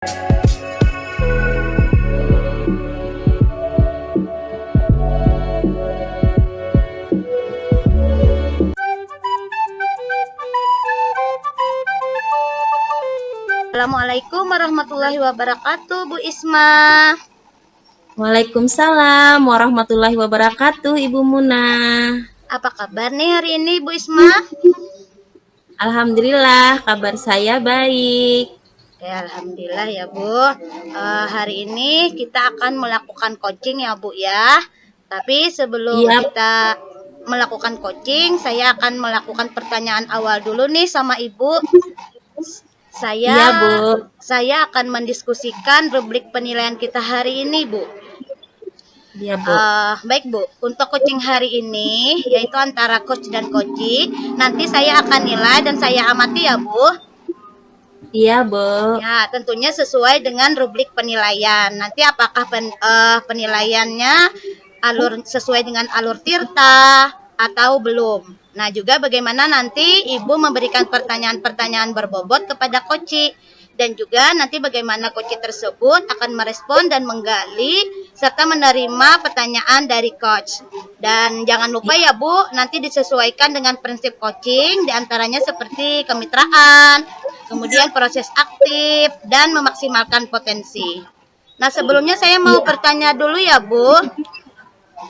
Assalamualaikum warahmatullahi wabarakatuh, Bu Isma. Waalaikumsalam warahmatullahi wabarakatuh, Ibu Muna. Apa kabar nih hari ini, Bu Isma? Alhamdulillah, kabar saya baik. Ya, alhamdulillah ya, Bu. Hari ini kita akan melakukan coaching ya, Bu ya. Tapi sebelum Iya, kita melakukan coaching, saya akan melakukan pertanyaan awal dulu nih sama Ibu. iya, Bu. Saya akan mendiskusikan rubrik penilaian kita hari ini, Bu. Iya, Bu. Baik Bu, untuk coaching hari ini yaitu antara coach dan coachee. Nanti saya akan nilai dan saya amati ya Bu. Iya, Bu. Ya, tentunya sesuai dengan rubrik penilaian. Nanti apakah penilaiannya sesuai dengan alur tirta atau belum. Nah, juga bagaimana nanti Ibu memberikan pertanyaan-pertanyaan berbobot kepada coachee. Dan juga nanti bagaimana coachee tersebut akan merespon dan menggali serta menerima pertanyaan dari coach. Dan jangan lupa ya Bu, nanti disesuaikan dengan prinsip coaching, diantaranya seperti kemitraan, kemudian proses aktif, dan memaksimalkan potensi. Nah, sebelumnya saya mau bertanya dulu ya Bu.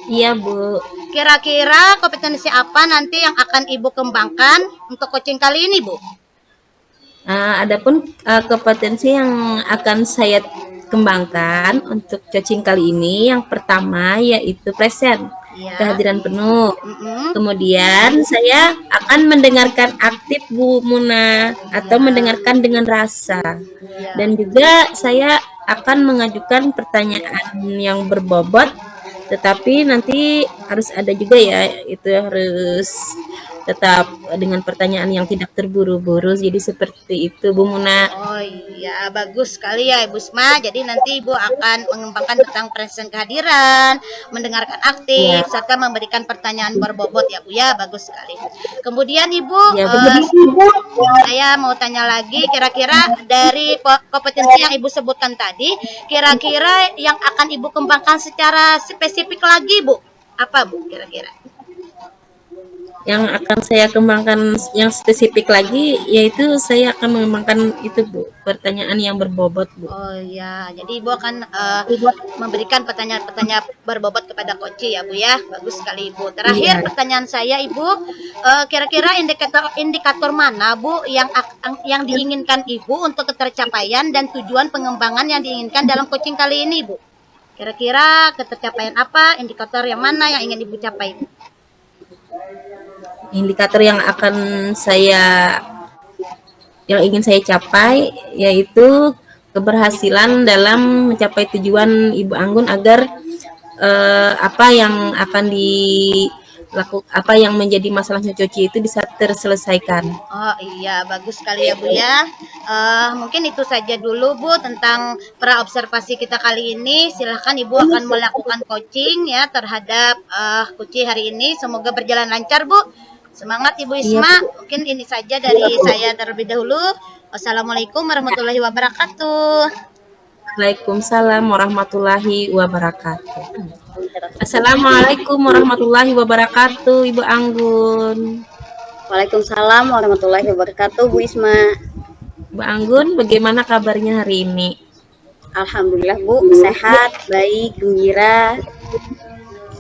Iya, Bu. Kira-kira kompetensi apa nanti yang akan Ibu kembangkan untuk coaching kali ini Bu? Adapun kompetensi yang akan saya kembangkan untuk coaching kali ini, yang pertama yaitu present, Ya. kehadiran penuh. Mm-mm. Kemudian saya akan mendengarkan aktif, Bu Muna, atau mendengarkan dengan rasa. Ya. Dan juga saya akan mengajukan pertanyaan yang berbobot, tetapi nanti harus ada juga ya, itu harus tetap dengan pertanyaan yang tidak terburu-buru. Jadi seperti itu, Bu Muna. Oh iya, bagus sekali ya Ibu Isma. Jadi nanti Ibu akan mengembangkan tentang present kehadiran, mendengarkan aktif, Ya. serta memberikan pertanyaan berbobot ya Bu ya. Bagus sekali. Kemudian Ibu, Ya, benar. saya mau tanya lagi, kira-kira dari kompetensi yang Ibu sebutkan tadi, kira-kira yang akan Ibu kembangkan secara spesifik lagi Bu? Apa Bu kira-kira? Yang akan saya kembangkan yang spesifik lagi, yaitu saya akan mengembangkan itu, Bu, pertanyaan yang berbobot, Bu. Oh ya, jadi Ibu akan memberikan pertanyaan-pertanyaan berbobot kepada coachee ya Bu ya. Bagus sekali Ibu. Terakhir Iya. pertanyaan saya Ibu, kira-kira indikator mana Bu yang diinginkan Ibu untuk ketercapaian dan tujuan pengembangan yang diinginkan dalam coaching kali ini Bu? Kira-kira ketercapaian apa, indikator yang mana yang ingin Ibu capai? Indikator yang ingin saya capai yaitu keberhasilan dalam mencapai tujuan Ibu Anggun agar apa yang akan apa yang menjadi masalahnya coachee itu bisa terselesaikan. Oh iya, bagus sekali ya Bu ya. Mungkin itu saja dulu Bu tentang praobservasi kita kali ini. Silahkan Ibu akan melakukan coaching ya terhadap coachee hari ini. Semoga berjalan lancar Bu. Semangat Ibu Isma. Iya, Mungkin ini saja dari saya terlebih dahulu. Wassalamualaikum warahmatullahi wabarakatuh. Waalaikumsalam warahmatullahi wabarakatuh. Assalamualaikum warahmatullahi wabarakatuh, Ibu Anggun. Waalaikumsalam warahmatullahi wabarakatuh, Bu Isma. Bu Anggun, bagaimana kabarnya hari ini? Alhamdulillah Bu, sehat, baik, gembira.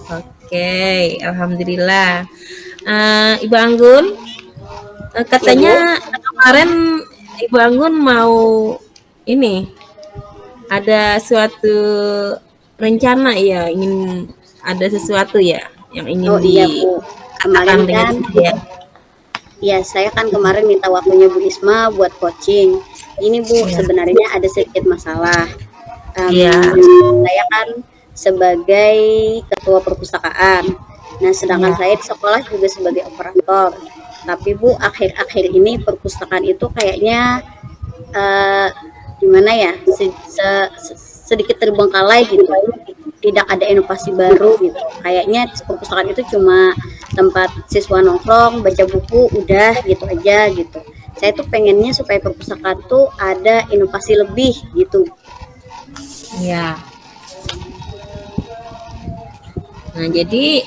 Oke, alhamdulillah. Ibu Anggun, katanya kemarin Ibu Anggun mau ada suatu rencana ya, ingin ada sesuatu ya yang ingin Iya Bu, kemarin kan saya kan kemarin minta waktunya Bu Isma buat coaching. Ini Bu, sebenarnya ada sedikit masalah. Saya kan sebagai ketua perpustakaan. Nah, sedangkan saya di sekolah juga sebagai operator. Tapi Bu, akhir-akhir ini perpustakaan itu kayaknya gimana ya, sedikit terbengkalai gitu. Tidak ada inovasi baru gitu. Kayaknya perpustakaan itu cuma tempat siswa nongkrong, baca buku, udah gitu aja gitu. Saya tuh pengennya supaya perpustakaan tuh ada inovasi lebih gitu. Ya. Nah, jadi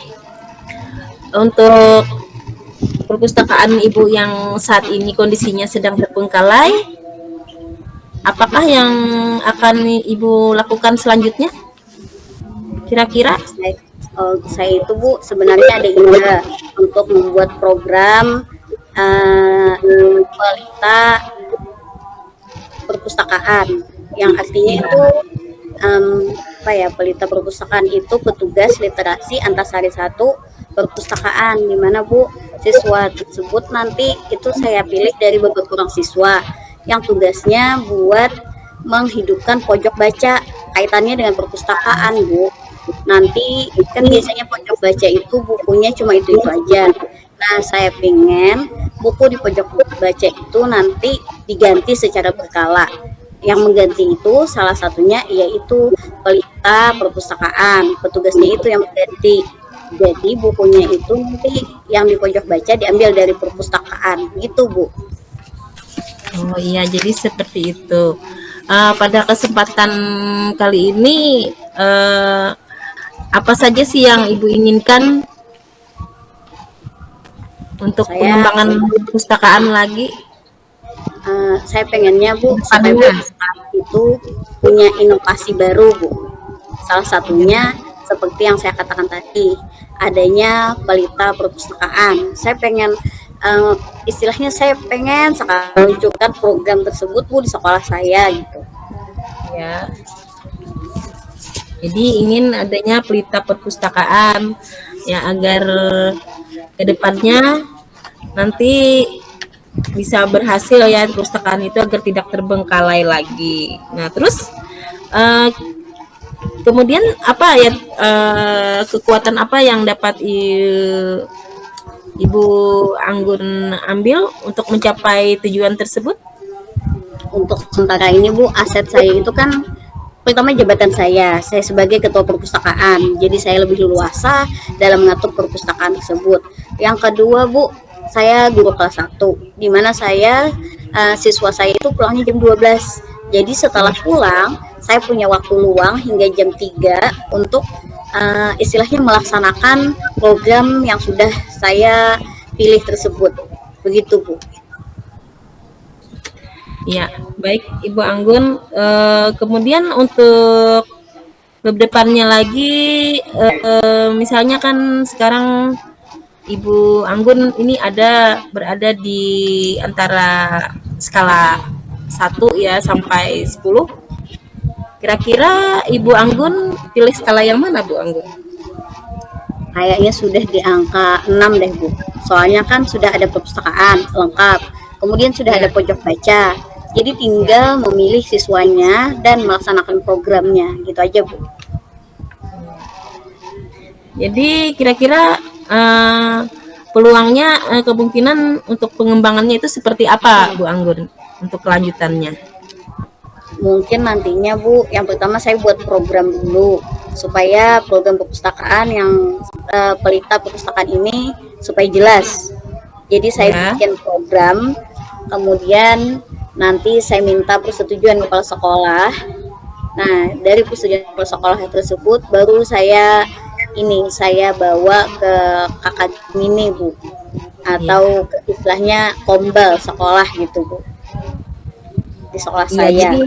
untuk perpustakaan Ibu yang saat ini kondisinya sedang terbengkalai, apakah yang akan Ibu lakukan selanjutnya? Kira-kira? Saya itu Bu sebenarnya ada ide untuk membuat program pelita perpustakaan, yang artinya itu pelita perpustakaan itu petugas literasi Antasari 1 perpustakaan, di mana Bu siswa tersebut nanti itu saya pilih dari beberapa orang siswa yang tugasnya buat menghidupkan pojok baca kaitannya dengan perpustakaan Bu. Nanti kan biasanya pojok baca itu bukunya cuma itu aja. Nah, saya pengen buku di pojok baca itu nanti diganti secara berkala. Yang mengganti itu salah satunya yaitu pelita perpustakaan. Petugasnya itu yang mengganti. Jadi bukunya itu nanti yang di pojok baca diambil dari perpustakaan. Gitu, Bu. Oh iya, jadi seperti itu. Pada kesempatan kali ini, apa saja sih yang Ibu inginkan untuk pengembangan perpustakaan lagi? Saya pengennya Bu supaya perpustakaan itu punya inovasi baru Bu. Salah satunya seperti yang saya katakan tadi, adanya pelita perpustakaan. Saya pengen istilahnya saya pengen sekali meluncurkan program tersebut Bu di sekolah saya gitu. Ya. Jadi ingin adanya pelita perpustakaan ya, agar kedepannya nanti bisa berhasil ya perpustakaan itu agar tidak terbengkalai lagi. Nah, terus kemudian apa ya, kekuatan apa yang dapat Ibu Anggun ambil untuk mencapai tujuan tersebut? Untuk sementara ini Bu, aset saya itu kan pertama jabatan saya sebagai ketua perpustakaan, jadi saya lebih leluasa dalam mengatur perpustakaan tersebut. Yang kedua Bu, saya guru kelas 1, di mana saya siswa saya itu pulangnya jam 12. Jadi setelah pulang, saya punya waktu luang hingga jam 3 untuk istilahnya melaksanakan program yang sudah saya pilih tersebut. Begitu Bu. Ya, baik Ibu Anggun. Kemudian untuk kedepannya lagi, misalnya kan sekarang Ibu Anggun ini berada di antara skala 1 ya sampai 10. Kira-kira Ibu Anggun pilih skala yang mana Bu Anggun? Kayaknya sudah di angka 6 deh Bu. Soalnya kan sudah ada perpustakaan lengkap, kemudian sudah ada pojok baca. Jadi tinggal memilih siswanya dan melaksanakan programnya, gitu aja Bu. Jadi kira-kira peluangnya, kemungkinan untuk pengembangannya itu seperti apa Bu Anggun untuk kelanjutannya? Mungkin nantinya Bu, yang pertama saya buat program dulu supaya program perpustakaan yang pelita perpustakaan ini supaya jelas. Jadi saya bikin program, kemudian nanti saya minta persetujuan kepala sekolah. Nah, dari persetujuan kepala sekolah tersebut baru saya bawa ke kakak mini Bu, atau istilahnya kombal sekolah gitu Bu, di sekolah saya.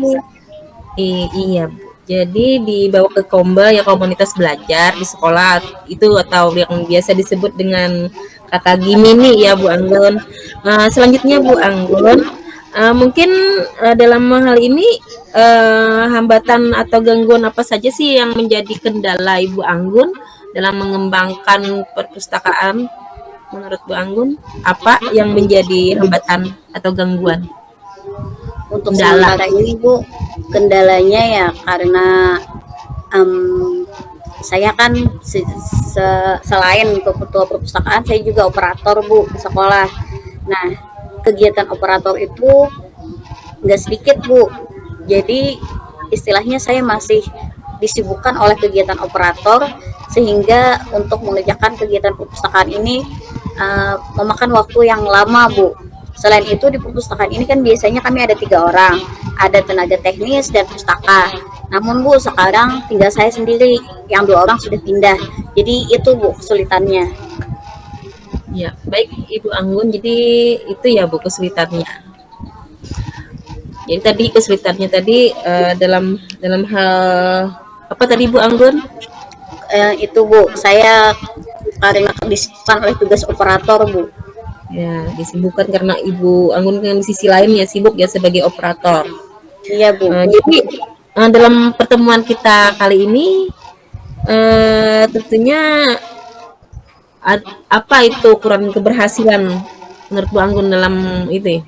Iya Bu. Jadi dibawa ke kombal ya, komunitas belajar di sekolah itu, atau yang biasa disebut dengan kakak mini ya Bu Anggun. Selanjutnya Bu Anggun, mungkin dalam hal ini hambatan atau gangguan apa saja sih yang menjadi kendala Ibu Anggun dalam mengembangkan perpustakaan? Menurut Bu Anggun, apa yang menjadi hambatan atau gangguan? Untuk sementara ini Bu, kendalanya ya karena saya kan selain ketua perpustakaan, saya juga operator Bu di sekolah. Nah, kegiatan operator itu nggak sedikit Bu. Jadi istilahnya saya masih disibukkan oleh kegiatan operator, sehingga untuk mengerjakan kegiatan perpustakaan ini memakan waktu yang lama Bu. Selain itu di perpustakaan ini kan biasanya kami ada 3 orang, ada tenaga teknis dan pustaka. Namun Bu, sekarang tinggal saya sendiri, yang 2 orang sudah pindah. Jadi itu Bu kesulitannya. Ya, baik Ibu Anggun. Jadi itu ya Bu kesulitannya. Jadi tadi kesulitannya tadi dalam hal apa tadi Bu Anggun? Itu Bu, saya karena disibukkan oleh tugas operator Bu. Ya, disibukkan karena Ibu Anggun kan di sisi lain ya sibuk ya sebagai operator. Iya Bu. Jadi dalam pertemuan kita kali ini tentunya apa itu ukuran keberhasilan menurut Bu Anggun dalam itu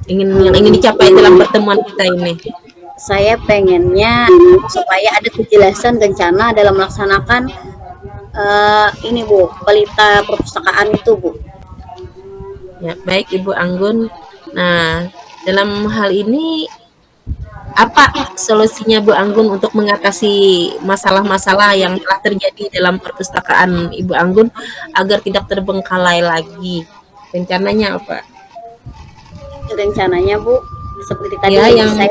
yang ingin dicapai dalam pertemuan kita ini? Saya pengennya supaya ada kejelasan rencana dalam melaksanakan ini Bu, pelita perpustakaan itu Bu. Ya, baik Ibu Anggun. Nah, dalam hal ini apa solusinya Bu Anggun untuk mengatasi masalah-masalah yang telah terjadi dalam perpustakaan Ibu Anggun agar tidak terbengkalai lagi? Rencananya apa? Rencananya Bu, seperti tadi Ya, yang saya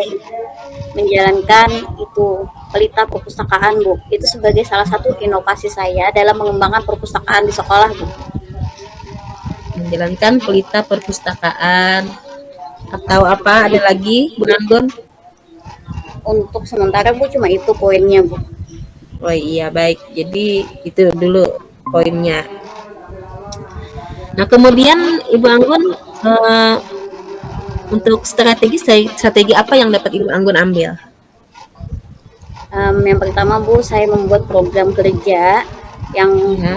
menjalankan itu pelita perpustakaan Bu. Itu sebagai salah satu inovasi saya dalam mengembangkan perpustakaan di sekolah Bu. menjalankan pelita perpustakaan atau apa ada lagi Bu Anggun? Untuk sementara Bu cuma itu poinnya Bu. Oh iya, baik, jadi itu dulu poinnya. Nah kemudian Ibu Anggun untuk strategi apa yang dapat Ibu Anggun ambil? Yang pertama Bu, saya membuat program kerja yang Ya.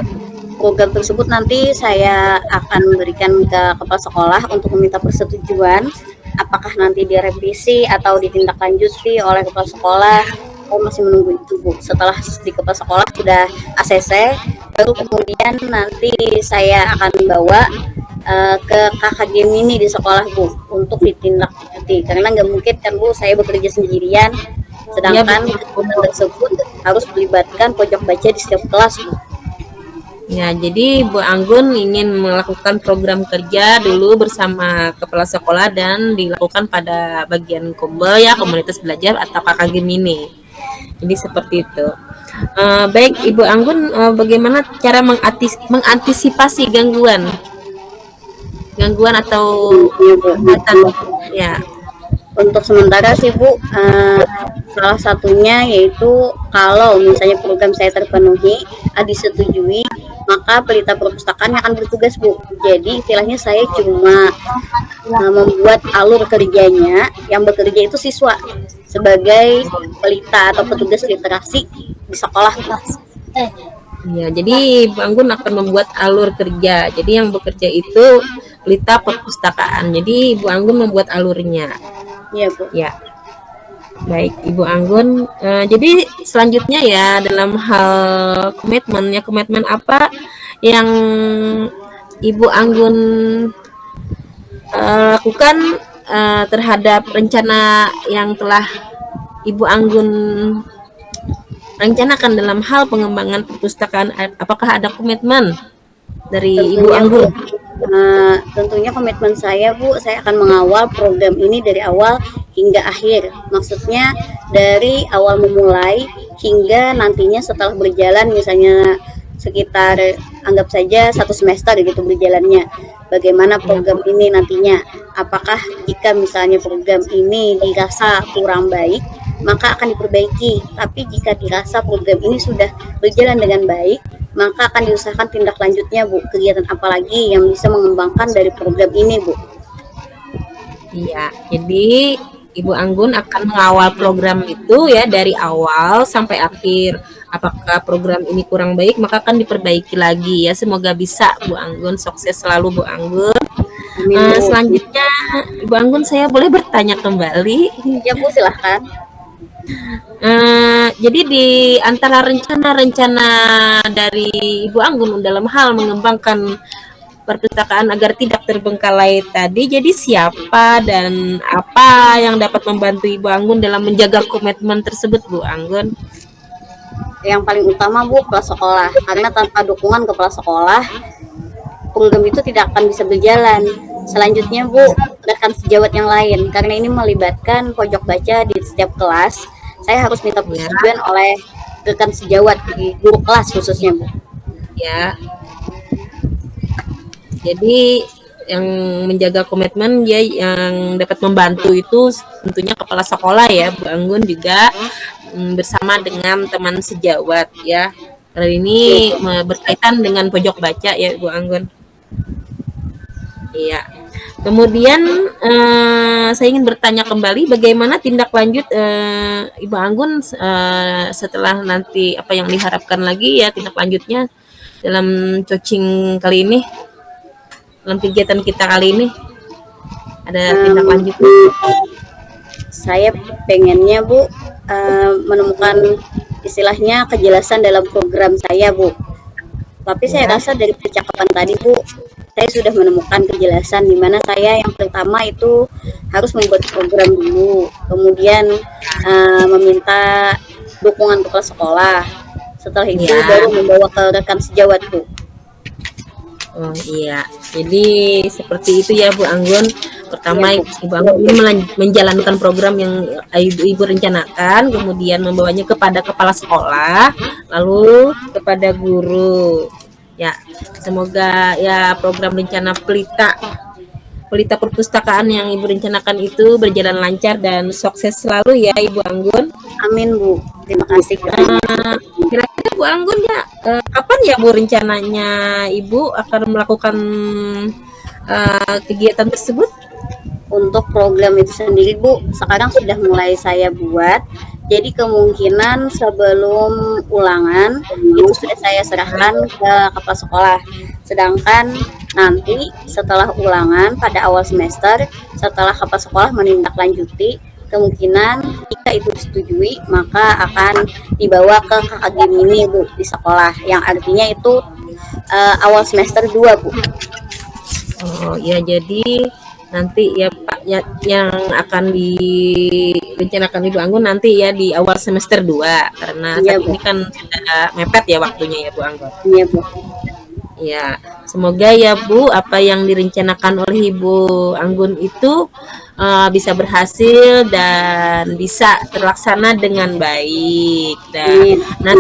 program tersebut nanti saya akan berikan ke kepala sekolah untuk meminta persetujuan apakah nanti direvisi atau ditindaklanjuti oleh kepala sekolah. Saya masih menunggu itu Bu. Setelah di kepala sekolah sudah ACC, baru kemudian nanti saya akan bawa ke KKG mini di sekolah Bu untuk ditindaklanjuti. Karena nggak mungkin kan Bu saya bekerja sendirian, sedangkan kegiatan tersebut harus melibatkan pojok baca di setiap kelas Bu. Ya, jadi Bu Anggun ingin melakukan program kerja dulu bersama kepala sekolah dan dilakukan pada bagian Kombel ya, komunitas belajar atau KKG mini. Jadi seperti itu. Baik Ibu Anggun, bagaimana cara mengantisipasi gangguan atau hambatan? Ya. Untuk sementara sih Bu, salah satunya yaitu kalau misalnya program saya terpenuhi, disetujui, maka pelita perpustakaan akan bertugas Bu. Jadi istilahnya saya cuma membuat alur kerjanya, yang bekerja itu siswa sebagai pelita atau petugas literasi di sekolah. Ya, jadi Bu Anggun akan membuat alur kerja. Jadi yang bekerja itu pelita perpustakaan. Jadi Ibu Anggun membuat alurnya. Iya Bu. Ya, baik Ibu Anggun. Jadi selanjutnya ya dalam hal komitmen apa yang Ibu Anggun lakukan terhadap rencana yang telah Ibu Anggun rencanakan dalam hal pengembangan perpustakaan? Apakah ada komitmen dari Ibu Anggun? Tentunya komitmen saya Bu, saya akan mengawal program ini dari awal hingga akhir. Maksudnya dari awal memulai hingga nantinya setelah berjalan misalnya sekitar anggap saja 1 semester gitu berjalannya. Bagaimana program ini nantinya? Apakah jika misalnya program ini dirasa kurang baik, maka akan diperbaiki. Tapi jika dirasa program ini sudah berjalan dengan baik, maka akan diusahakan tindak lanjutnya Bu. Kegiatan apa lagi yang bisa mengembangkan dari program ini Bu? Iya, jadi Ibu Anggun akan mengawal program itu ya dari awal sampai akhir. Apakah program ini kurang baik, maka akan diperbaiki lagi ya. Semoga bisa Bu Anggun, sukses selalu Bu Anggun. Selanjutnya Ibu Anggun, saya boleh bertanya kembali? Ya Bu, silahkan. Jadi di antara rencana-rencana dari Ibu Anggun dalam hal mengembangkan perpustakaan agar tidak terbengkalai tadi, jadi siapa dan apa yang dapat membantu Ibu Anggun dalam menjaga komitmen tersebut Bu Anggun? Yang paling utama Bu, kepala sekolah. Karena tanpa dukungan kepala sekolah, program itu tidak akan bisa berjalan. Selanjutnya Bu, rekan sejawat yang lain, karena ini melibatkan pojok baca di setiap kelas, saya harus minta Ya, persetujuan oleh rekan sejawat di guru kelas khususnya Bu. ya. Jadi yang menjaga komitmen ya yang dapat membantu itu tentunya kepala sekolah ya Bu Anggun juga bersama dengan teman sejawat ya. Karena ini berkaitan dengan pojok baca ya Bu Anggun. Iya. Kemudian saya ingin bertanya kembali bagaimana tindak lanjut Ibu Anggun setelah nanti apa yang diharapkan lagi ya tindak lanjutnya dalam coaching kali ini, dalam kegiatan kita kali ini ada tindak Em, lanjut. saya pengennya Bu menemukan istilahnya kejelasan dalam program saya Bu. Tapi saya Ya, rasa dari percakapan tadi Bu, saya sudah menemukan kejelasan di mana saya yang pertama itu harus membuat program dulu, kemudian meminta dukungan kepala sekolah. Setelah itu ya. baru membawa ke rekan sejawat Bu. Oh iya, jadi seperti itu ya Bu Anggun. Pertama Iya Bu. Ibu Anggun ini menjalankan program yang Ibu rencanakan, kemudian membawanya kepada kepala sekolah, lalu kepada guru. Ya, semoga ya program rencana pelita perpustakaan yang Ibu rencanakan itu berjalan lancar dan sukses selalu ya Ibu Anggun. Amin Bu. Terima kasih. Kira-kira Bu Anggun ya, kapan ya Bu rencananya Ibu akan melakukan kegiatan tersebut? Untuk program itu sendiri Bu, sekarang sudah mulai saya buat. Jadi kemungkinan sebelum ulangan itu sudah saya serahkan ke kepala sekolah. Sedangkan nanti setelah ulangan pada awal semester, setelah kepala sekolah menindaklanjuti, kemungkinan jika itu disetujui maka akan dibawa ke KKG mini Bu di sekolah. Yang artinya itu awal semester 2 Bu. Oh ya, jadi nanti ya Pak ya, yang akan direncanakan Ibu Anggun nanti ya di awal semester 2 karena Iya saat Bu. ini kan sudah mepet ya waktunya ya Bu Anggun. Iya Bu. Ya, semoga ya Bu apa yang direncanakan oleh Ibu Anggun itu bisa berhasil dan bisa terlaksana dengan baik. Amin. Nah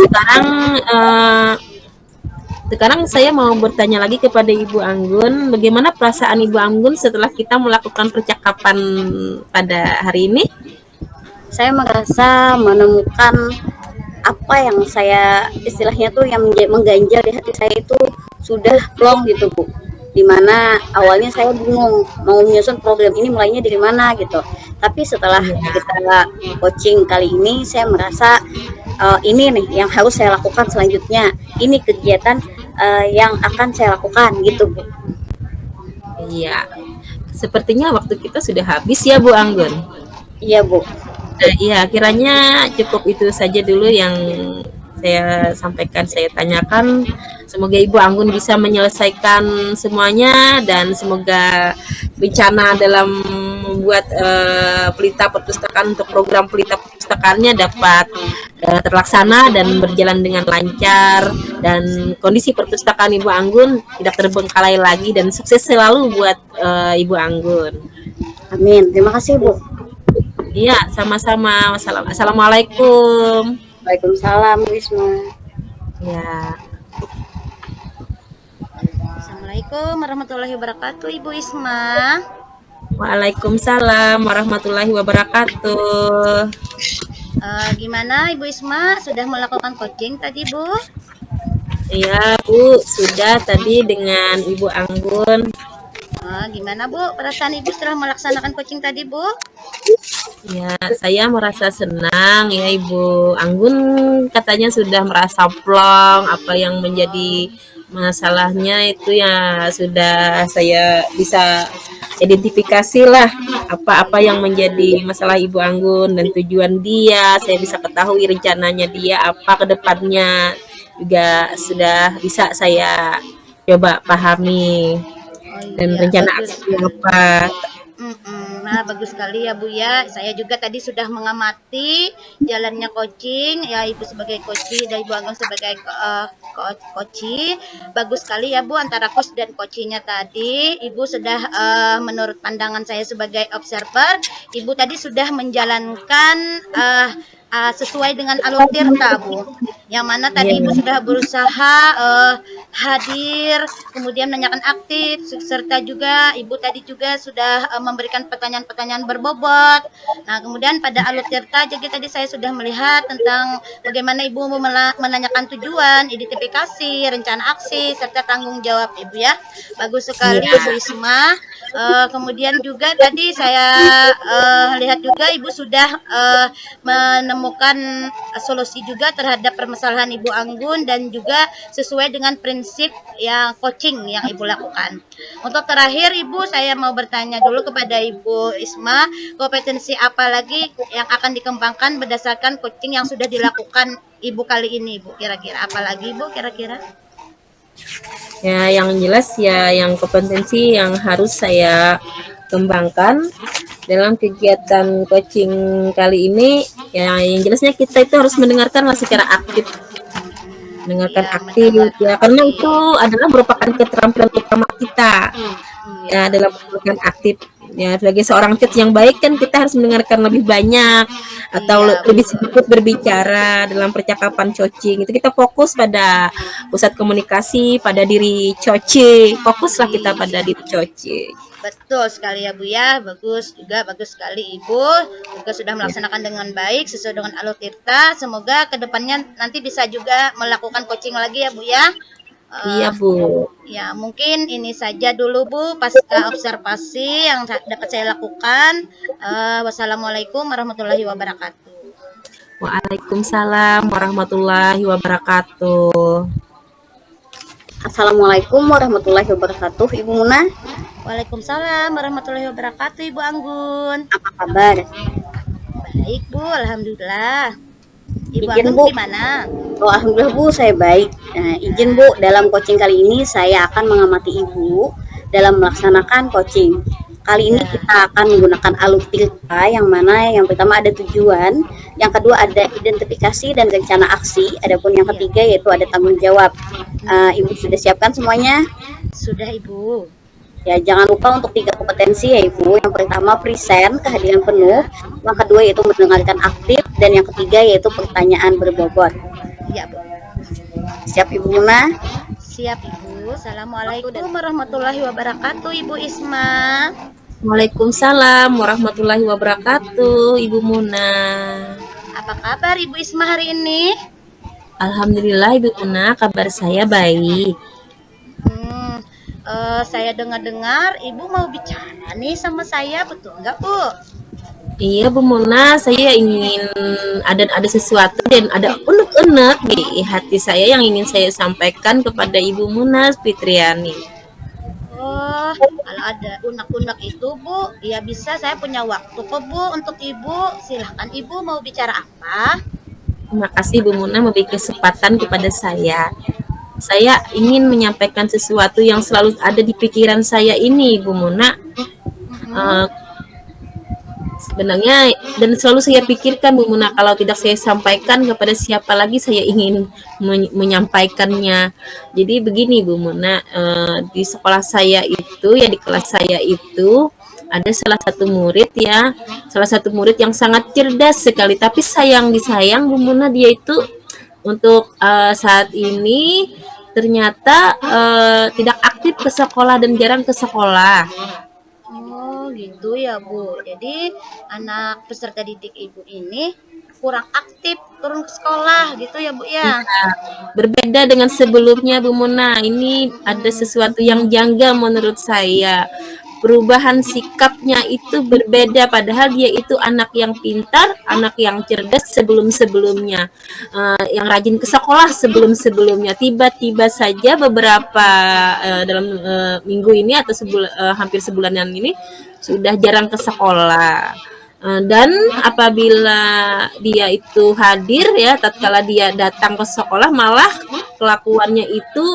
sekarang saya mau bertanya lagi kepada Ibu Anggun, bagaimana perasaan Ibu Anggun setelah kita melakukan percakapan pada hari ini? Saya merasa menemukan apa yang saya istilahnya tuh yang mengganjal di hati saya itu sudah plong gitu Bu. Dimana awalnya saya bingung mau menyusun program ini mulainya dari mana gitu. Tapi setelah kita coaching kali ini saya merasa ini nih yang harus saya lakukan selanjutnya. Ini kegiatan yang akan saya lakukan gitu Bu. Iya, sepertinya waktu kita sudah habis ya Bu Anggun. Iya Bu. Nah, iya, kiranya cukup itu saja dulu yang saya sampaikan, saya tanyakan. Semoga Ibu Anggun bisa menyelesaikan semuanya dan semoga rencana dalam membuat pelita perpustakaan untuk program pelita perpustakaannya dapat terlaksana dan berjalan dengan lancar dan kondisi perpustakaan Ibu Anggun tidak terbengkalai lagi dan sukses selalu buat Ibu Anggun. Amin. Terima kasih Bu. Iya, sama-sama. Assalamualaikum. Waalaikumsalam Bu Isma. Ya. Assalamualaikum warahmatullahi wabarakatuh, Ibu Isma. Waalaikumsalam warahmatullahi wabarakatuh. Gimana Ibu Isma sudah melakukan coaching tadi Bu? Iya Bu, sudah tadi dengan Ibu Anggun. Gimana Bu perasaan Ibu setelah melaksanakan coaching tadi Bu? Ya, saya merasa senang ya Ibu Anggun katanya sudah merasa plong apa yang menjadi masalahnya itu ya sudah saya bisa identifikasi lah apa-apa yang menjadi masalah Ibu Anggun dan tujuan dia, saya bisa ketahui rencananya dia apa ke depannya juga sudah bisa saya coba pahami Oh dan iya, rencana bagus. aksi apa. Nah, bagus sekali ya Bu ya. Saya juga tadi sudah mengamati jalannya coaching, ya Ibu sebagai coach dan Ibu Agung sebagai coach. Bagus sekali ya Bu antara coach dan coachnya tadi. Ibu sudah menurut pandangan saya sebagai observer, Ibu tadi sudah menjalankan sesuai dengan alur tirta Bu. Yang mana tadi Ibu sudah berusaha hadir, kemudian menanyakan aktif, serta juga Ibu tadi juga sudah memberikan pertanyaan-pertanyaan berbobot. Nah, kemudian pada alur tirta juga tadi saya sudah melihat tentang bagaimana Ibu menanyakan tujuan, identifikasi, rencana aksi, serta tanggung jawab Ibu ya. Bagus sekali Bu Isma. Kemudian juga tadi saya lihat juga Ibu sudah menemukan solusi juga terhadap permasalahan Ibu Anggun dan juga sesuai dengan prinsip yang coaching yang Ibu lakukan. Untuk terakhir Ibu, saya mau bertanya dulu kepada Ibu Isma, kompetensi apa lagi yang akan dikembangkan berdasarkan coaching yang sudah dilakukan Ibu kali ini Ibu, kira-kira apa lagi Ibu kira-kira? Ya, yang jelas ya yang kompetensi yang harus saya kembangkan dalam kegiatan coaching kali ini, ya yang jelasnya kita itu harus mendengarkanlah secara aktif, mendengarkan aktif ya, karena itu adalah merupakan keterampilan utama kita ya dalam mendengarkan aktif. Ya, sebagai seorang coach yang baik kan kita harus mendengarkan lebih banyak atau lebih sedikit berbicara dalam percakapan coaching. Itu kita fokus pada pusat komunikasi, pada diri coaching. Fokuslah kita pada diri coaching. Betul sekali ya Bu ya, bagus sekali Ibu juga sudah melaksanakan dengan baik sesuai dengan alur tirta. Semoga kedepannya nanti bisa juga melakukan coaching lagi ya Bu ya. Iya Bu. Ya mungkin ini saja dulu Bu pasca observasi yang dapat saya lakukan. Wassalamualaikum warahmatullahi wabarakatuh. Waalaikumsalam warahmatullahi wabarakatuh. Assalamualaikum warahmatullahi wabarakatuh, Ibu Muna. Waalaikumsalam warahmatullahi wabarakatuh, Ibu Anggun. Apa kabar? Baik Bu, alhamdulillah. Ibu Izin, Anggun Bu. gimana? Oh, alhamdulillah Bu, saya baik. Nah, izin Bu, dalam coaching kali ini saya akan mengamati Ibu dalam melaksanakan coaching. Kali ini kita akan menggunakan alur tirta yang mana yang pertama ada tujuan, yang kedua ada identifikasi dan rencana aksi, adapun yang ketiga yaitu ada tanggung jawab. Ibu sudah siapkan semuanya? Sudah Ibu. Ya, jangan lupa untuk 3 kompetensi ya Ibu. Yang pertama present, kehadiran penuh. Yang kedua yaitu mendengarkan aktif. Dan yang ketiga yaitu pertanyaan berbobot. Iya Bu. Siap Ibu Muna? Siap Ibu. Assalamualaikum warahmatullahi wabarakatuh Ibu Isma. Waalaikumsalam warahmatullahi wabarakatuh, Ibu Muna. Apa kabar Ibu Isma hari ini? Alhamdulillah Ibu Muna, kabar saya baik. Saya dengar-dengar Ibu mau bicara nih sama saya, betul nggak Bu? Iya Bu Muna, saya ingin ada sesuatu dan ada unek-unek di hati saya yang ingin saya sampaikan kepada Ibu Muna Fitriani. Oh, kalau ada unek-unek itu Bu, ya bisa, saya punya waktu kok Bu untuk Ibu. Silahkan Ibu mau bicara apa? Terima kasih Bu Muna memberi kesempatan kepada saya. Saya ingin menyampaikan sesuatu yang selalu ada di pikiran saya ini Bu Muna. Sebenarnya dan selalu saya pikirkan Bu Muna, kalau tidak saya sampaikan kepada siapa lagi saya ingin menyampaikannya. Jadi begini Bu Muna, di sekolah saya itu ya, di kelas saya itu ada salah satu murid yang sangat cerdas sekali, tapi sayang Bu Muna, dia itu untuk saat ini ternyata tidak aktif ke sekolah dan jarang ke sekolah. Oh gitu ya Bu. Jadi anak peserta didik Ibu ini kurang aktif turun ke sekolah gitu ya Bu ya. Berbeda dengan sebelumnya Bu Muna, ini ada sesuatu yang janggal menurut saya. Perubahan sikapnya itu berbeda, padahal dia itu anak yang pintar, anak yang cerdas sebelum-sebelumnya, yang rajin ke sekolah sebelum-sebelumnya. Tiba-tiba saja beberapa dalam minggu ini atau hampir sebulanan ini sudah jarang ke sekolah. Dan apabila dia itu hadir ya, tatkala dia datang ke sekolah, malah kelakuannya itu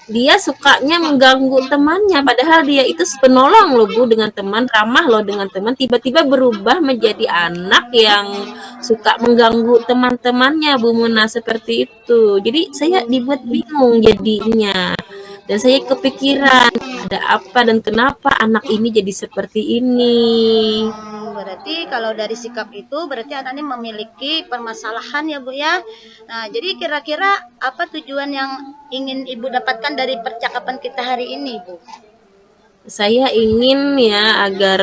dia sukanya mengganggu temannya, padahal dia itu penolong loh Bu dengan teman, ramah loh dengan teman, tiba-tiba berubah menjadi anak yang suka mengganggu teman-temannya Bu Muna, seperti itu. Jadi saya dibuat bingung jadinya. Dan saya kepikiran ada apa dan kenapa anak ini jadi seperti ini. Berarti kalau dari sikap itu berarti anaknya memiliki permasalahan ya Bu ya. Nah, jadi kira-kira apa tujuan yang ingin Ibu dapatkan dari percakapan kita hari ini, Bu? Saya ingin ya agar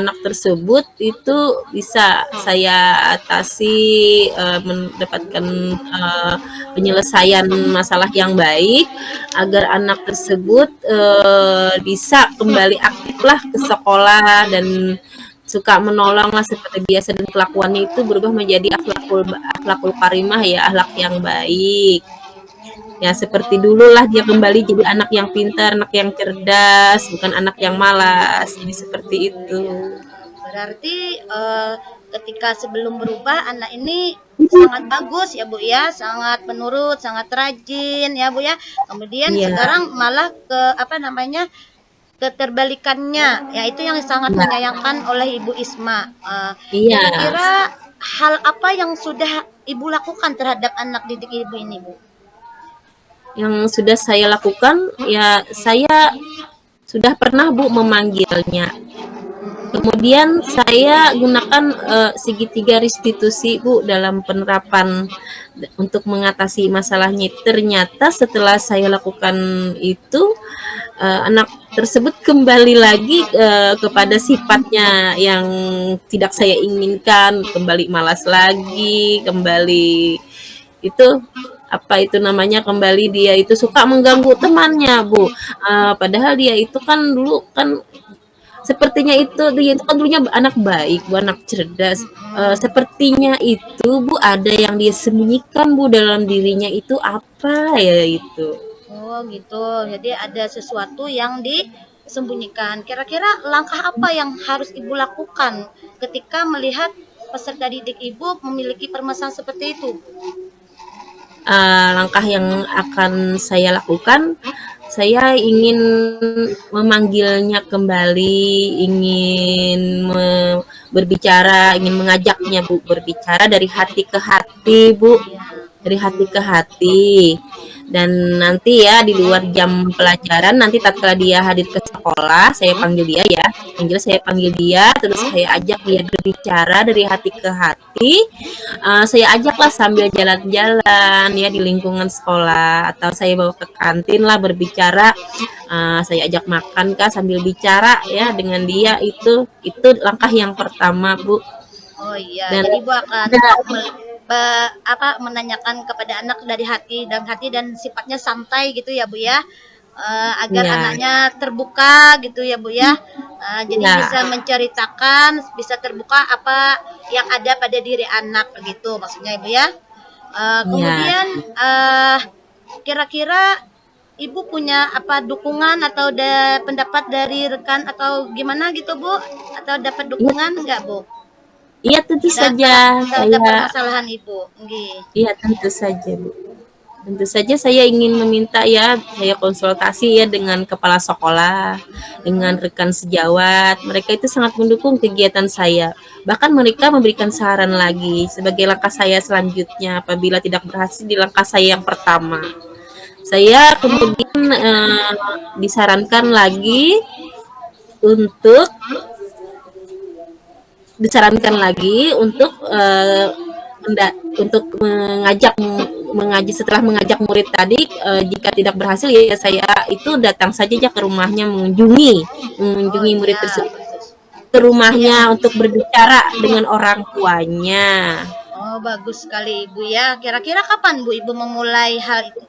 anak tersebut itu bisa saya atasi, mendapatkan penyelesaian masalah yang baik, agar anak tersebut bisa kembali aktiflah ke sekolah dan suka menolong lah seperti biasa, dan kelakuannya itu berubah menjadi akhlakul karimah ya, akhlak yang baik. Ya seperti dulu lah dia kembali jadi anak yang pintar, anak yang cerdas, bukan anak yang malas. Jadi seperti itu. Berarti ketika sebelum berubah anak ini sangat bagus ya Bu ya, sangat penurut, sangat rajin ya Bu ya. Kemudian Iya. sekarang malah ke apa namanya keterbalikannya, yaitu yang sangat menyayangkan oleh Ibu Isma. Iya. Kira-kira hal apa yang sudah Ibu lakukan terhadap anak didik Ibu ini Bu? Yang sudah saya lakukan ya, saya sudah pernah Bu memanggilnya. Kemudian saya gunakan segitiga restitusi Bu dalam penerapan untuk mengatasi masalahnya. Ternyata setelah saya lakukan itu, anak tersebut kembali lagi kepada sifatnya yang tidak saya inginkan, kembali malas lagi, kembali itu apa itu namanya, kembali dia itu suka mengganggu temannya Bu. Padahal dia itu kan dulu kan sepertinya itu dia itu kan dulunya anak baik Bu, anak cerdas. Sepertinya itu Bu ada yang dia sembunyikan Bu dalam dirinya, itu apa ya itu. Oh gitu, jadi ada sesuatu yang disembunyikan. Kira-kira langkah apa yang harus Ibu lakukan ketika melihat peserta didik Ibu memiliki permasalahan seperti itu? Langkah yang akan saya lakukan, saya ingin memanggilnya kembali, ingin berbicara, ingin mengajaknya Bu berbicara dari hati ke hati Bu, dari hati ke hati. Dan nanti ya di luar jam pelajaran, nanti tatkala dia hadir ke sekolah, saya panggil dia ya, saya panggil dia, terus saya ajak dia berbicara dari hati ke hati. Saya ajaklah sambil jalan-jalan ya di lingkungan sekolah, atau saya bawa ke kantin lah berbicara. Saya ajak makan kah sambil bicara ya dengan dia, itu langkah yang pertama Bu. Oh iya, Dan jadi Ibu akan menanyakan kepada anak dari hati dan sifatnya santai gitu ya Bu ya. Agar ya, anaknya terbuka gitu ya Bu ya. Jadi ya, bisa menceritakan, bisa terbuka apa yang ada pada diri anak begitu maksudnya Ibu ya. ya. Kemudian kira-kira Ibu punya apa dukungan atau pendapat dari rekan atau gimana gitu Bu? Atau dapat dukungan enggak Bu? Iya tentu saja Terhadap saya, permasalahan Ibu. Nggih. iya tentu saja Bu. Tentu saja saya ingin meminta ya, saya konsultasi ya dengan kepala sekolah, dengan rekan sejawat. Mereka itu sangat mendukung kegiatan saya. Bahkan mereka memberikan saran lagi sebagai langkah saya selanjutnya apabila tidak berhasil di langkah saya yang pertama. Saya kemudian disarankan lagi untuk untuk untuk mengajak setelah mengajak murid tadi, jika tidak berhasil ya saya itu datang saja ke rumahnya, mengunjungi Oh murid iya. tersebut ke rumahnya untuk berbicara dengan orang tuanya. Oh bagus sekali Ibu ya. Kira-kira kapan Bu Ibu memulai hal itu?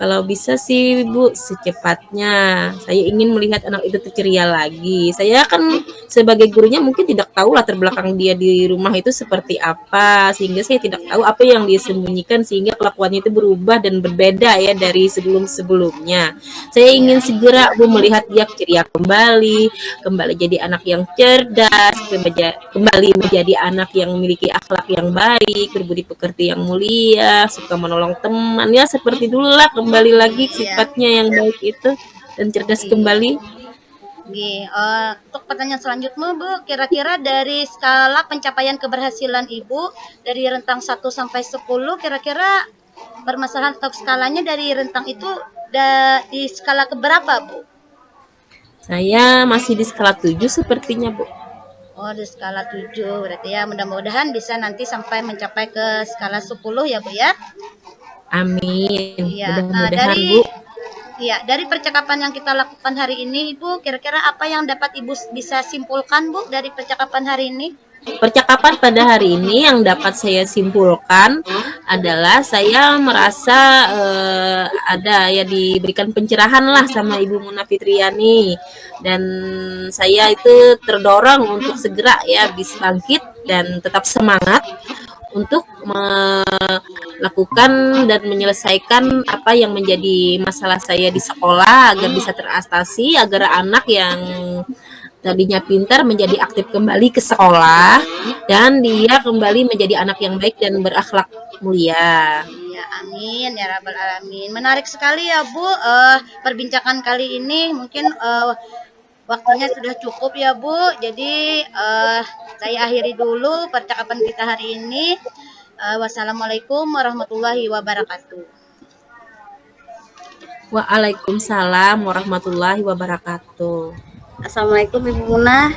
Kalau bisa sih Bu secepatnya. Saya ingin melihat anak itu ceria lagi. Saya kan sebagai gurunya mungkin tidak tahu latar belakang dia di rumah itu seperti apa, sehingga saya tidak tahu apa yang dia sembunyikan sehingga kelakuannya itu berubah dan berbeda ya dari sebelum-sebelumnya. Saya ingin segera Bu melihat dia ceria kembali jadi anak yang cerdas, kembali menjadi anak yang memiliki akhlak yang baik, berbudi pekerti yang mulia, suka menolong teman ya seperti dulu lah. bisa kembali lagi Iya. sifatnya yang baik itu dan cerdas kembali. Untuk pertanyaan selanjutnya Bu, kira-kira dari skala pencapaian keberhasilan Ibu dari rentang 1 sampai 10, kira-kira permasalahan atau skalanya dari rentang itu di skala keberapa Bu? Saya masih di skala 7 sepertinya, Bu. Oh, di skala 7, berarti ya mudah-mudahan bisa nanti sampai mencapai ke skala 10 ya Bu ya. Amin. Iya. Mudah-mudahan, Bu. Dari percakapan yang kita lakukan hari ini, Ibu, kira-kira apa yang dapat Ibu bisa simpulkan, Bu, dari percakapan hari ini? Percakapan pada hari ini yang dapat saya simpulkan adalah saya merasa ada ya diberikan pencerahan lah sama Ibu Muna Fitriani, dan saya itu terdorong untuk segera ya bisa bangkit dan tetap semangat untuk melakukan dan menyelesaikan apa yang menjadi masalah saya di sekolah agar bisa teratasi, agar anak yang tadinya pintar menjadi aktif kembali ke sekolah dan dia kembali menjadi anak yang baik dan berakhlak mulia. Ya, amin ya rabbal alamin. Menarik sekali ya Bu, perbincangan kali ini. Mungkin waktunya sudah cukup ya Bu. Jadi saya akhiri dulu percakapan kita hari ini. Wassalamualaikum warahmatullahi wabarakatuh. Waalaikumsalam warahmatullahi wabarakatuh. Assalamualaikum Ibu Muna.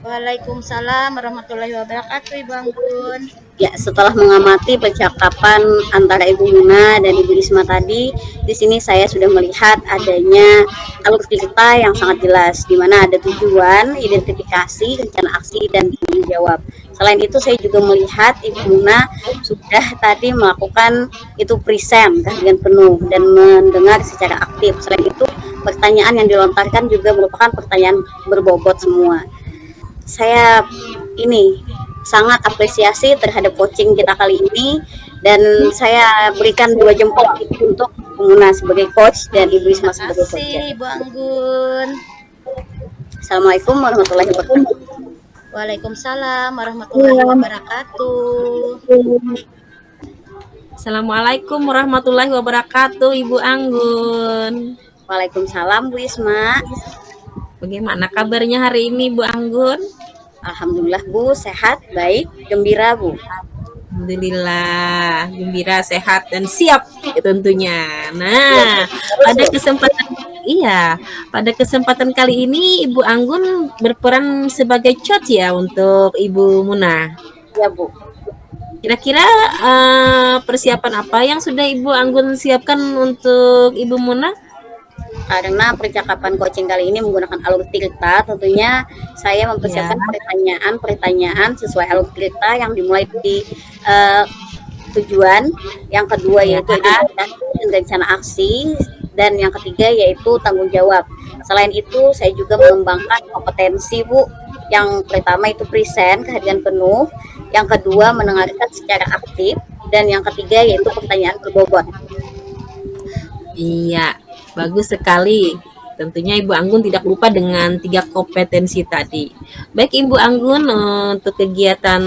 Waalaikumsalam warahmatullahi wabarakatuh Ibu Anggun. Ya, setelah mengamati percakapan antara Ibu Muna dan Ibu Isma tadi, di sini saya sudah melihat adanya alur cerita yang sangat jelas, di mana ada tujuan, identifikasi, rencana aksi, dan tanggung jawab. Selain itu, saya juga melihat Ibu Muna sudah tadi melakukan itu present dengan penuh dan mendengar secara aktif. Selain itu, pertanyaan yang dilontarkan juga merupakan pertanyaan berbobot semua. Saya ini sangat apresiasi terhadap coaching kita kali ini, dan saya berikan 2 jempol untuk Muna sebagai coach dan Ibu Isma sebagai coach. Terima kasih Ibu Anggun. Assalamualaikum warahmatullahi wabarakatuh. Waalaikumsalam warahmatullahi wabarakatuh. Assalamualaikum warahmatullahi wabarakatuh, Ibu Anggun. Waalaikumsalam Bu Isma. Bagaimana kabarnya hari ini, Bu Anggun? Alhamdulillah Bu, sehat, baik, gembira Bu. Alhamdulillah, gembira, sehat, dan siap tentunya. Nah, pada kesempatan kali ini Ibu Anggun berperan sebagai coach ya untuk Ibu Muna. Ya Bu. Kira-kira persiapan apa yang sudah Ibu Anggun siapkan untuk Ibu Muna? Karena percakapan coaching kali ini menggunakan alur cerita, tentunya saya mempersiapkan pertanyaan identifikasi sesuai alur cerita yang dimulai di tujuan, yang kedua yaitu rencana aksi, dan yang ketiga yaitu tanggung jawab. Selain itu, saya juga mengembangkan kompetensi Bu. Yang pertama itu present, kehadiran penuh, yang kedua mendengarkan secara aktif, dan yang ketiga yaitu pertanyaan berbobot. Iya, bagus sekali. Tentunya Ibu Anggun tidak lupa dengan 3 kompetensi tadi. Baik Ibu Anggun, untuk kegiatan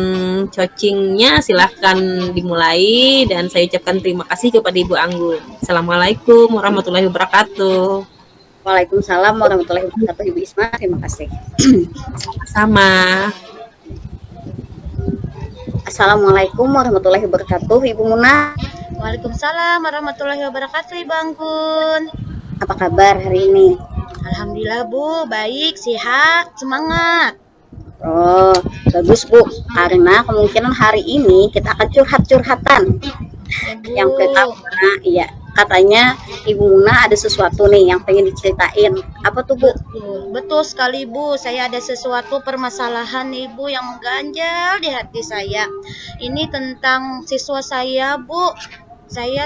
coachingnya silahkan dimulai, dan saya ucapkan terima kasih kepada Ibu Anggun. Assalamualaikum warahmatullahi wabarakatuh. Waalaikumsalam warahmatullahi wabarakatuh Ibu Isma, terima kasih. Sama. Assalamualaikum warahmatullahi wabarakatuh Ibu Muna. Waalaikumsalam warahmatullahi wabarakatuh Ibu Anggun. Apa kabar hari ini? Alhamdulillah Bu, baik, sehat, semangat. Oh, bagus Bu. Karena kemungkinan hari ini kita akan curhat-curhatan. Ya, Yang pertama, iya, katanya Ibu Muna ada sesuatu nih yang pengen diceritain. Apa tuh Bu? Betul sekali Bu, saya ada sesuatu permasalahan nih Bu yang mengganjal di hati saya. Ini tentang siswa saya Bu. Saya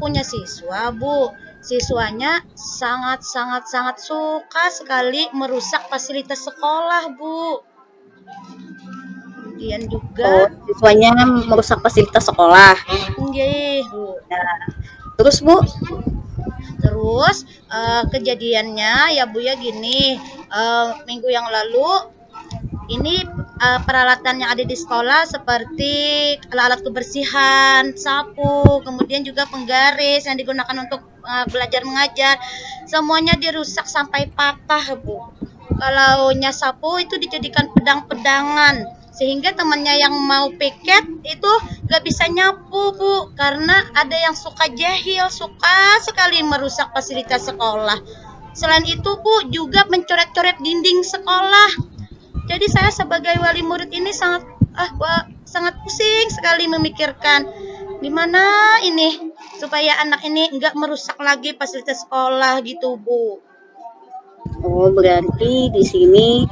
punya siswa Bu. Siswanya sangat suka sekali merusak fasilitas sekolah Bu. Kemudian juga siswanya merusak fasilitas sekolah. nggih Bu. Nah, terus Bu? Terus kejadiannya ya Bu ya gini, minggu yang lalu ini peralatan yang ada di sekolah seperti alat-alat kebersihan, sapu, kemudian juga penggaris yang digunakan untuk belajar mengajar, semuanya dirusak sampai patah, Bu. Kalau sapu itu dijadikan pedang-pedangan, sehingga temannya yang mau piket itu gak bisa nyapu, Bu, karena ada yang suka jahil, suka sekali merusak fasilitas sekolah. Selain itu, Bu, juga mencoret-coret dinding sekolah. Jadi saya sebagai wali murid ini sangat pusing sekali memikirkan gimana ini supaya anak ini nggak merusak lagi fasilitas sekolah gitu, Bu. Oh, berarti di sini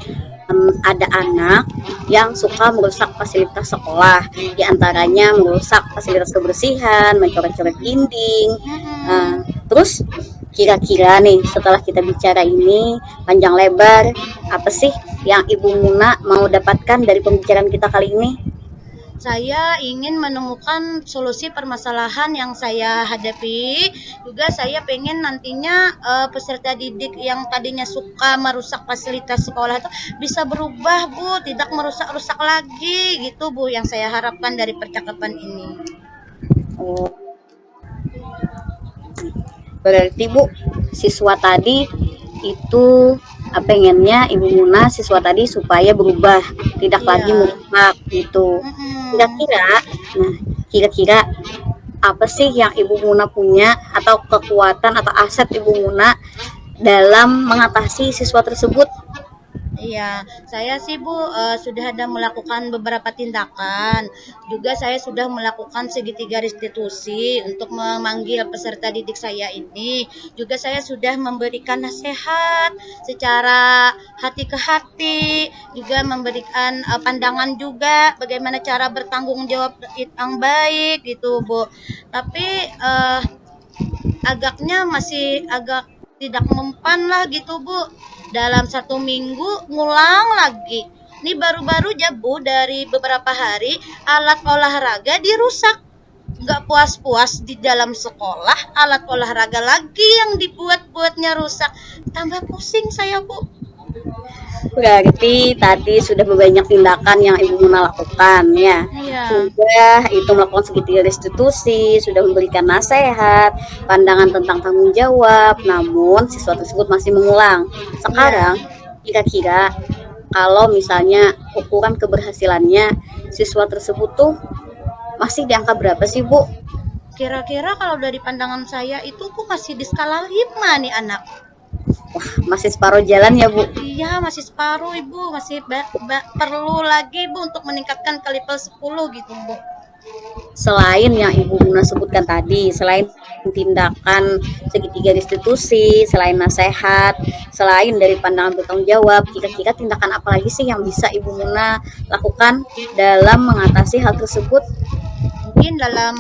ada anak yang suka merusak fasilitas sekolah, di antaranya merusak fasilitas kebersihan, mencoret-coret dinding. Terus kira-kira nih setelah kita bicara ini panjang lebar, apa sih yang Ibu Muna mau dapatkan dari pembicaraan kita kali ini? Saya ingin menemukan solusi permasalahan yang saya hadapi. Juga saya pengen nantinya peserta didik yang tadinya suka merusak fasilitas sekolah itu bisa berubah, Bu, tidak merusak-rusak lagi gitu, Bu, yang saya harapkan dari percakapan ini. Oh, berarti Bu, siswa tadi itu pengennya Ibu Muna siswa tadi supaya berubah, tidak lagi merusak gitu. Kira-kira apa sih yang Ibu Muna punya atau kekuatan atau aset Ibu Muna dalam mengatasi siswa tersebut? Iya, saya sih, Bu, sudah ada melakukan beberapa tindakan. Juga saya sudah melakukan segitiga restitusi untuk memanggil peserta didik saya ini. Juga saya sudah memberikan nasihat secara hati ke hati, juga memberikan pandangan juga bagaimana cara bertanggung jawab yang baik gitu, Bu. Tapi agaknya masih agak tidak mempan lah gitu, Bu. Dalam 1 minggu ngulang lagi. Ini baru-baru aja, Bu, dari beberapa hari alat olahraga dirusak. Nggak puas-puas di dalam sekolah, alat olahraga lagi yang dibuat-buatnya rusak. Tambah pusing saya, Bu. Berarti tadi sudah banyak tindakan yang Ibu Muna lakukan ya. Iya. Sudah itu melakukan segitiga restitusi, sudah memberikan nasihat, pandangan tentang tanggung jawab, namun siswa tersebut masih mengulang. Sekarang kira-kira kalau misalnya ukuran keberhasilannya siswa tersebut tuh masih di angka berapa sih, Bu? Kira-kira kalau dari pandangan saya itu, Bu, masih di skala 5 nih anak. Wah, masih separuh jalan ya, Bu? Iya, masih separuh, Ibu. Masih perlu lagi, Bu, untuk meningkatkan ke level 10 gitu, Bu. Selain yang Ibu Muna sebutkan tadi, selain tindakan segitiga restitusi, selain nasihat, selain dari pandangan bertanggung jawab, kira-kira tindakan apa lagi sih yang bisa Ibu Muna lakukan dalam mengatasi hal tersebut? Mungkin dalam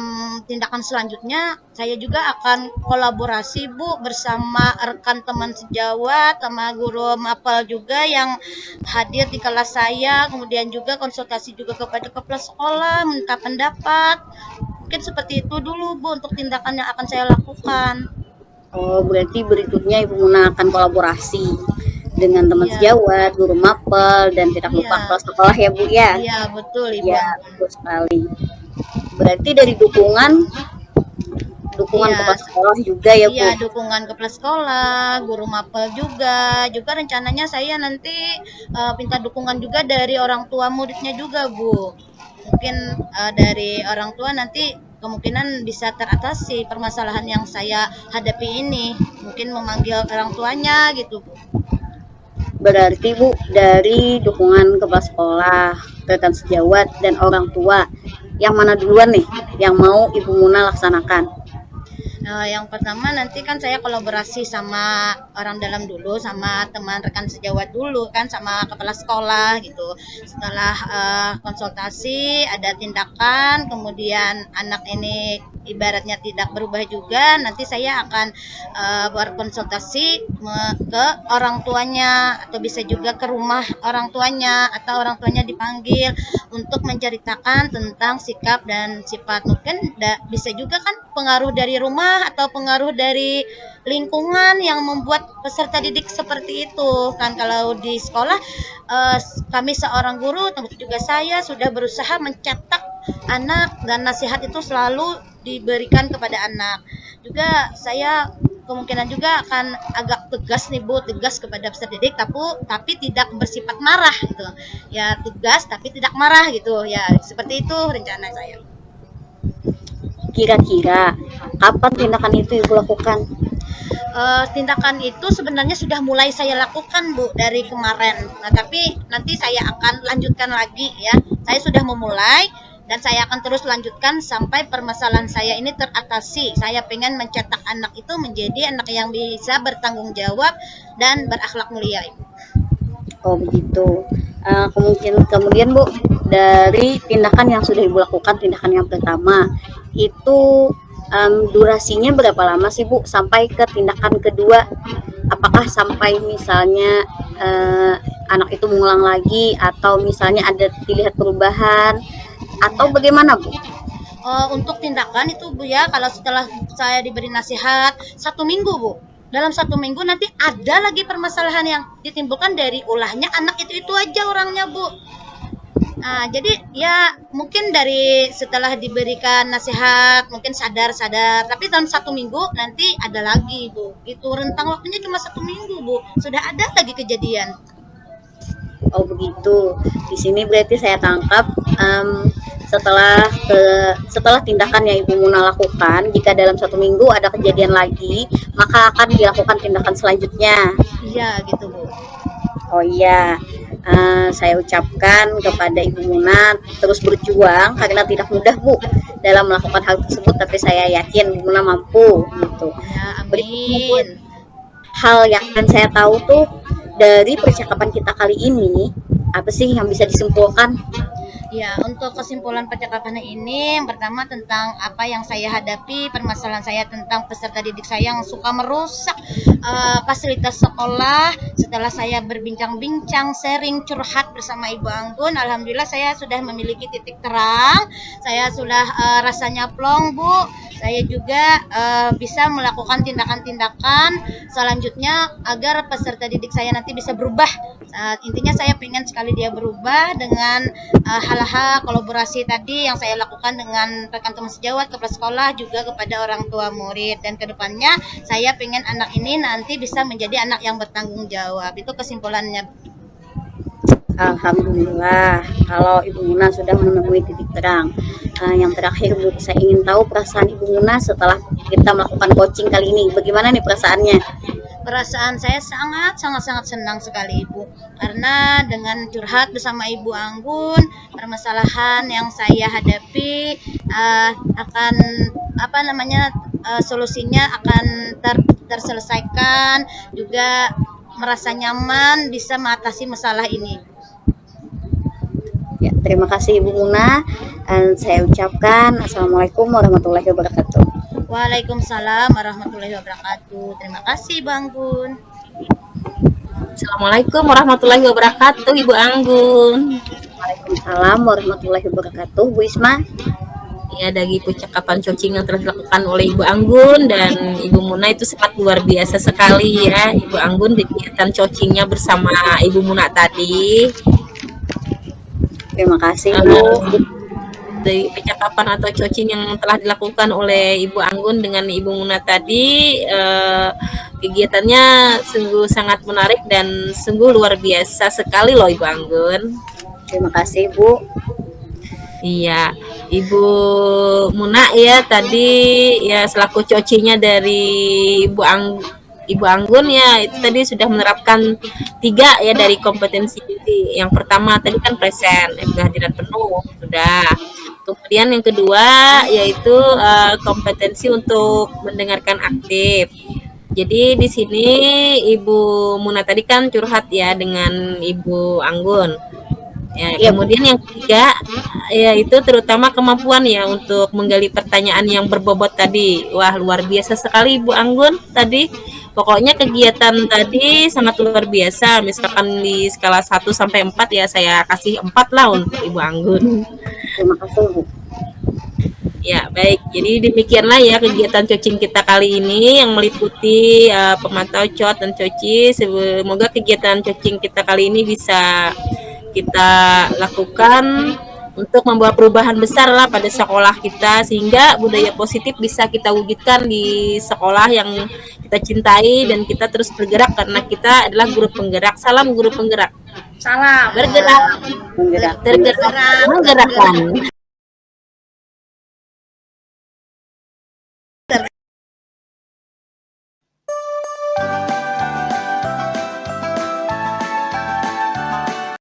tindakan selanjutnya saya juga akan kolaborasi, Bu, bersama rekan teman sejawat sama guru mapel juga yang hadir di kelas saya, kemudian juga konsultasi juga kepada kepala sekolah minta pendapat. Mungkin seperti itu dulu, Bu, untuk tindakan yang akan saya lakukan. Oh, berarti berikutnya Ibu Muna akan kolaborasi dengan teman sejawat, guru mapel, dan tidak lupa kepala sekolah ya, Bu ya? Iya, betul, Ibu. Ya, betul sekali. Berarti dari dukungan kepala sekolah juga ya, Bu? Iya, dukungan kepala sekolah, guru mapel juga rencananya saya nanti minta dukungan juga dari orang tua muridnya juga, Bu. Mungkin dari orang tua nanti kemungkinan bisa teratasi permasalahan yang saya hadapi ini. Mungkin memanggil orang tuanya gitu, Bu. Berarti, Bu, dari dukungan kepala sekolah, rekan sejawat, dan orang tua, yang mana duluan nih yang mau Ibu Muna laksanakan? Yang pertama nanti kan saya kolaborasi sama orang dalam dulu, sama teman rekan sejawat dulu kan, sama kepala sekolah gitu. Setelah konsultasi ada tindakan, kemudian anak ini ibaratnya tidak berubah juga, nanti saya akan berkonsultasi ke orang tuanya, atau bisa juga ke rumah orang tuanya, atau orang tuanya dipanggil untuk menceritakan tentang sikap dan sifat. Mungkin bisa juga kan pengaruh dari rumah atau pengaruh dari lingkungan yang membuat peserta didik seperti itu kan. Kalau di sekolah, kami seorang guru, termasuk juga saya, sudah berusaha mencetak anak, dan nasihat itu selalu diberikan kepada anak. Juga saya kemungkinan juga akan agak tegas nih Bu, tegas kepada peserta didik, tapi tidak bersifat marah gitu. Ya tegas tapi tidak marah gitu. Ya seperti itu rencana saya. Kira-kira kapan tindakan itu Ibu lakukan? Tindakan itu sebenarnya sudah mulai saya lakukan Bu dari kemarin. Nah, tapi nanti saya akan lanjutkan lagi ya. Saya sudah memulai dan saya akan terus lanjutkan sampai permasalahan saya ini teratasi. Saya pengen mencetak anak itu menjadi anak yang bisa bertanggung jawab dan berakhlak mulia, Ibu. Oh begitu. Kemudian Bu, dari tindakan yang sudah Ibu lakukan, tindakan yang pertama itu durasinya berapa lama sih Bu sampai ke tindakan kedua? Apakah sampai misalnya anak itu mengulang lagi, atau misalnya ada dilihat perubahan, atau bagaimana Bu? Untuk tindakan itu Bu ya, kalau setelah saya diberi nasihat 1 minggu Bu, dalam 1 minggu nanti ada lagi permasalahan yang ditimbulkan dari ulahnya anak itu aja orangnya Bu. Nah, jadi ya mungkin dari setelah diberikan nasihat mungkin sadar, tapi dalam 1 minggu nanti ada lagi Bu. Itu rentang waktunya cuma 1 minggu Bu, sudah ada lagi kejadian. Oh begitu. Di sini berarti saya tangkap setelah tindakan yang Ibu Muna lakukan, jika dalam 1 minggu ada kejadian lagi, maka akan dilakukan tindakan selanjutnya. Iya gitu Bu. Oh iya, saya ucapkan kepada Ibu Muna terus berjuang, karena tidak mudah Bu dalam melakukan hal tersebut, tapi saya yakin Ibu Muna mampu gitu. Ya, amin. Hal yang akan saya tahu tuh dari percakapan kita kali ini, apa sih yang bisa disimpulkan? Ya, untuk kesimpulan percakapan ini, yang pertama tentang apa yang saya hadapi, permasalahan saya tentang peserta didik saya yang suka merusak fasilitas sekolah. Setelah saya berbincang-bincang, sharing, curhat bersama Ibu Anggun, alhamdulillah saya sudah memiliki titik terang. Saya sudah rasanya plong Bu. Saya juga bisa melakukan tindakan-tindakan selanjutnya agar peserta didik saya nanti bisa berubah. Intinya saya pengen sekali dia berubah dengan hal-hal kolaborasi tadi yang saya lakukan dengan rekan teman sejawat, kepala sekolah, juga kepada orang tua murid. Dan kedepannya saya pengen anak ini nanti bisa menjadi anak yang bertanggung jawab. Itu kesimpulannya. Alhamdulillah, kalau Ibu Muna sudah menemui titik terang. Yang terakhir Bu, saya ingin tahu perasaan Ibu Muna setelah kita melakukan coaching kali ini. Bagaimana nih perasaannya? Perasaan saya sangat senang sekali Ibu, karena dengan curhat bersama Ibu Anggun, permasalahan yang saya hadapi akan solusinya akan terselesaikan, juga merasa nyaman bisa mengatasi masalah ini. Ya, terima kasih Ibu Muna. Saya ucapkan Assalamualaikum warahmatullahi wabarakatuh. Waalaikumsalam warahmatullahi wabarakatuh. Terima kasih Ibu Anggun. Assalamualaikum warahmatullahi wabarakatuh Ibu Anggun. Waalaikumsalam warahmatullahi wabarakatuh Bu Isma. Ya, dari percakapan coaching yang telah dilakukan oleh Ibu Anggun dan Ibu Muna itu sangat luar biasa sekali ya Ibu Anggun, kegiatan coachingnya bersama Ibu Muna tadi. Terima kasih Bu. Dari percakapan atau coaching yang telah dilakukan oleh Ibu Anggun dengan Ibu Muna tadi, kegiatannya sungguh sangat menarik dan sungguh luar biasa sekali loh Ibu Anggun. Terima kasih Bu. Iya, Ibu Muna ya tadi ya selaku coachingnya dari Ibu Anggun ya itu tadi sudah menerapkan 3 ya dari kompetensi. Yang pertama tadi kan present, kehadiran penuh sudah. Kemudian yang kedua yaitu kompetensi untuk mendengarkan aktif. Jadi di sini Ibu Muna tadi kan curhat ya dengan Ibu Anggun. Ya, Iya, Bu. kemudian yang ketiga, yaitu terutama kemampuan ya untuk menggali pertanyaan yang berbobot tadi. Wah, luar biasa sekali Ibu Anggun tadi. Pokoknya kegiatan tadi sangat luar biasa. Misalkan di skala 1 sampai 4 ya saya kasih 4 lah untuk Ibu Anggun. Terima kasih, Bu. Ya, baik. Jadi demikianlah ya kegiatan coaching kita kali ini yang meliputi pemantau COT dan COCI. Semoga kegiatan coaching kita kali ini bisa kita lakukan untuk membawa perubahan besar lah pada sekolah kita, sehingga budaya positif bisa kita wujudkan di sekolah yang kita cintai, dan kita terus bergerak karena kita adalah guru penggerak. Salam guru penggerak. Salam. Bergerak, Menggerakkan tergerak, menggerakkan.